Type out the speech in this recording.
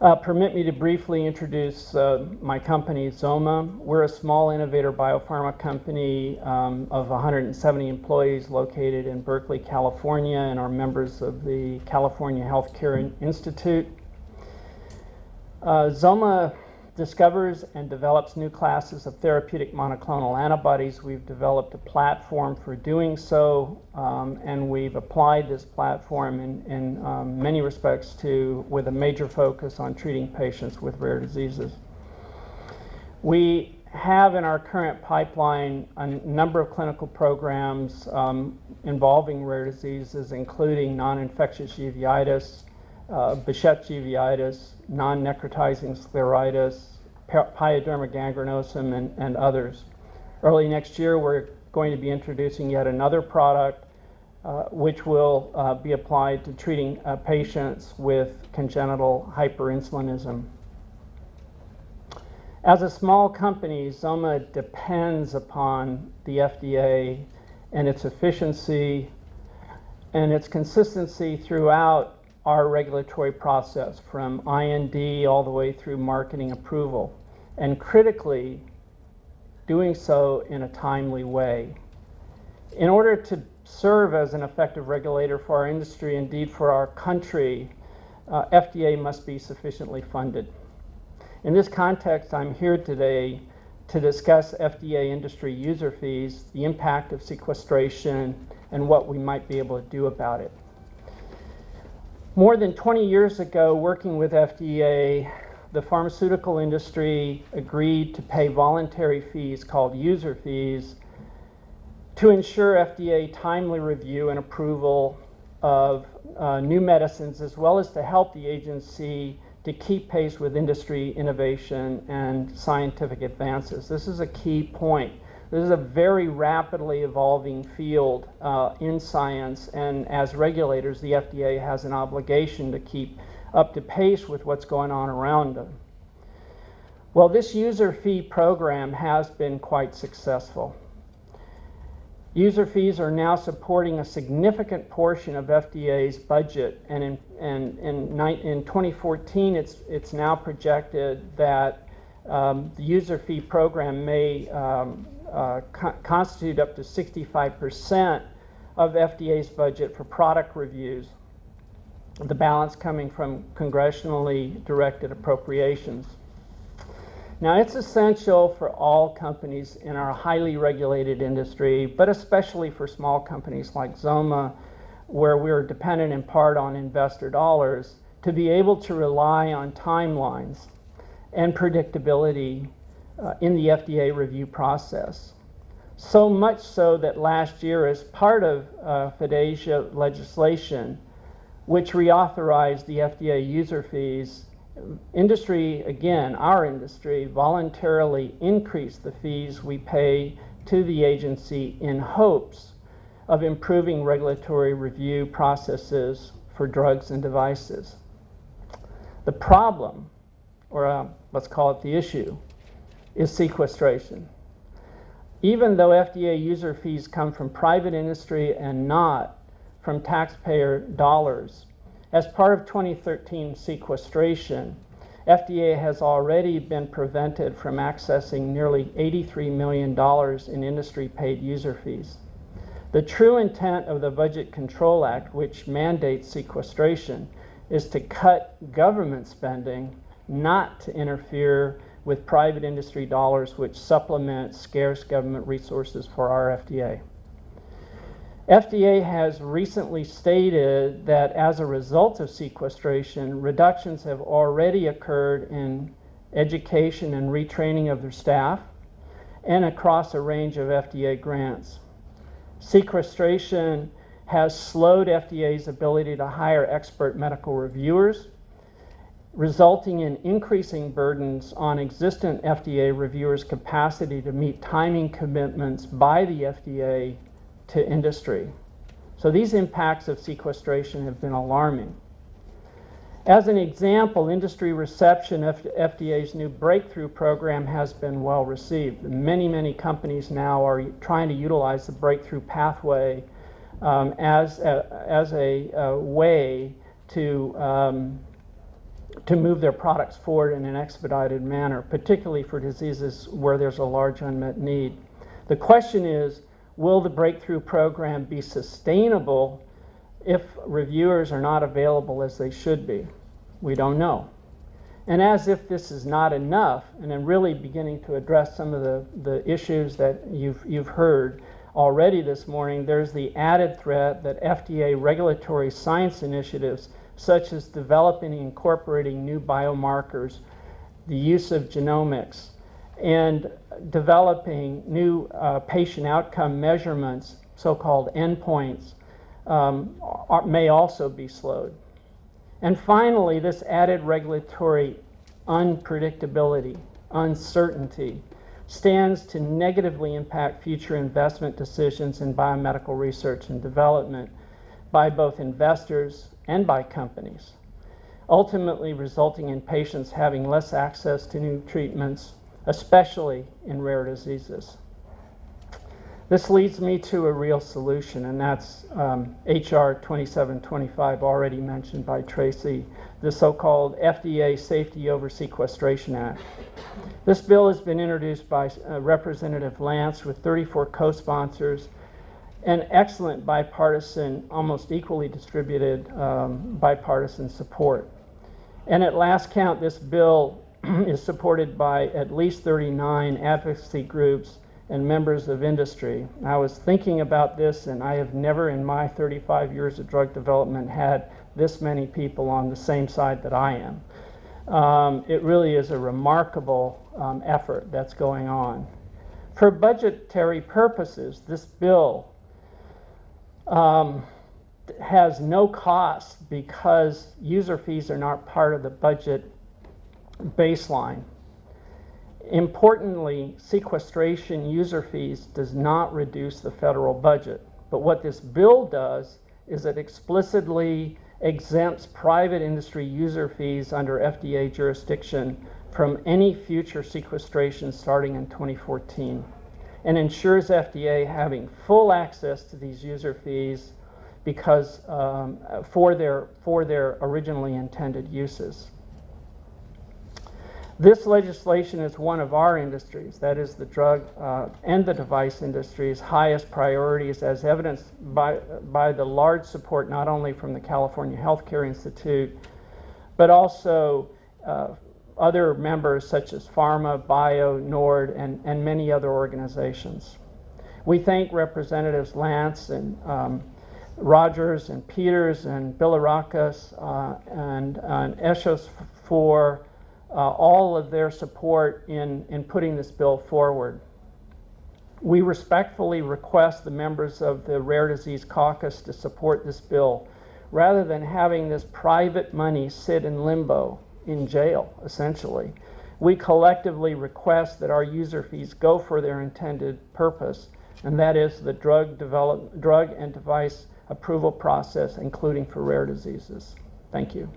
Permit me to briefly introduce my company, Zoma. We're a small innovator biopharma company of 170 employees located in Berkeley, California, and are members of the California Healthcare Institute. Zoma discovers and develops new classes of therapeutic monoclonal antibodies. We've developed a platform for doing so, and we've applied this platform in many respects with a major focus on treating patients with rare diseases. We have in our current pipeline a number of clinical programs involving rare diseases, including non-infectious uveitis, Behçet's uveitis, non-necrotizing scleritis, pyoderma gangrenosum, and others. Early next year, we're going to be introducing yet another product which will be applied to treating patients with congenital hyperinsulinism. As a small company, Zoma depends upon the FDA and its efficiency and its consistency throughout our regulatory process, from IND all the way through marketing approval, and critically doing so in a timely way. In order to serve as an effective regulator for our industry, indeed for our country, FDA must be sufficiently funded. In this context, I'm here today to discuss FDA industry user fees, the impact of sequestration, and what we might be able to do about it. More than 20 years ago, working with FDA, the pharmaceutical industry agreed to pay voluntary fees called user fees to ensure FDA timely review and approval of new medicines, as well as to help the agency to keep pace with industry innovation and scientific advances. This is a key point. This is a very rapidly evolving field in science, and as regulators, the FDA has an obligation to keep up to pace with what's going on around them. Well, this user fee program has been quite successful. User fees are now supporting a significant portion of FDA's budget, and in 2014, it's now projected that the user fee program may constitute up to 65% of FDA's budget for product reviews, the balance coming from congressionally directed appropriations. Now, it's essential for all companies in our highly regulated industry, but especially for small companies like Zoma, where we're dependent in part on investor dollars, to be able to rely on timelines and predictability in the FDA review process. So much so that last year, as part of FDA's legislation, which reauthorized the FDA user fees, industry, again, our industry, voluntarily increased the fees we pay to the agency in hopes of improving regulatory review processes for drugs and devices. The problem, or let's call it the issue, is sequestration. Even though FDA user fees come from private industry and not from taxpayer dollars, as part of 2013 sequestration, FDA has already been prevented from accessing nearly $83 million in industry-paid user fees. The true intent of the Budget Control Act, which mandates sequestration, is to cut government spending, not to interfere with private industry dollars which supplement scarce government resources for our FDA. FDA has recently stated that as a result of sequestration, reductions have already occurred in education and retraining of their staff and across a range of FDA grants. Sequestration has slowed FDA's ability to hire expert medical reviewers, resulting in increasing burdens on existing FDA reviewers' capacity to meet timing commitments by the FDA to industry. So these impacts of sequestration have been alarming. As an example, industry reception of FDA's new breakthrough program has been well received. Many companies now are trying to utilize the breakthrough pathway as a way to to move their products forward in an expedited manner, particularly for diseases where there's a large unmet need. The question is, will the breakthrough program be sustainable if reviewers are not available as they should be? We don't know. And as if this is not enough, and I'm really beginning to address some of the issues that you've heard already this morning, there's the added threat that FDA regulatory science initiatives, such as developing and incorporating new biomarkers, the use of genomics, and developing new patient outcome measurements, so-called endpoints, may also be slowed. And finally, this added regulatory unpredictability, uncertainty, stands to negatively impact future investment decisions in biomedical research and development by both investors and by companies, ultimately resulting in patients having less access to new treatments, especially in rare diseases. This leads me to a real solution, and that's HR 2725, already mentioned by Tracy, the so-called FDA Safety Over Sequestration Act. This bill has been introduced by Representative Lance with 34 co-sponsors and excellent bipartisan, almost equally distributed bipartisan support. And at last count, this bill is supported by at least 39 advocacy groups and members of industry. I was thinking about this, and I have never in my 35 years of drug development had this many people on the same side that I am. It really is a remarkable effort that's going on. For budgetary purposes, this bill has no cost because user fees are not part of the budget baseline. Importantly, sequestration user fees does not reduce the federal budget. But what this bill does is it explicitly exempts private industry user fees under FDA jurisdiction from any future sequestration starting in 2014 and ensures FDA having full access to these user fees because for their originally intended uses. This legislation is one of our industries, that is the drug and the device industry's highest priorities, as evidenced by the large support not only from the California Healthcare Institute, but also other members such as Pharma, Bio, NORD, and many other organizations. We thank Representatives Lance and Rogers and Peters and Bilirakis and Eschos for all of their support in putting this bill forward. We respectfully request the members of the Rare Disease Caucus to support this bill rather than having this private money sit in limbo, in jail, essentially. We collectively request that our user fees go for their intended purpose, and that is the drug and device approval process, including for rare diseases. Thank you.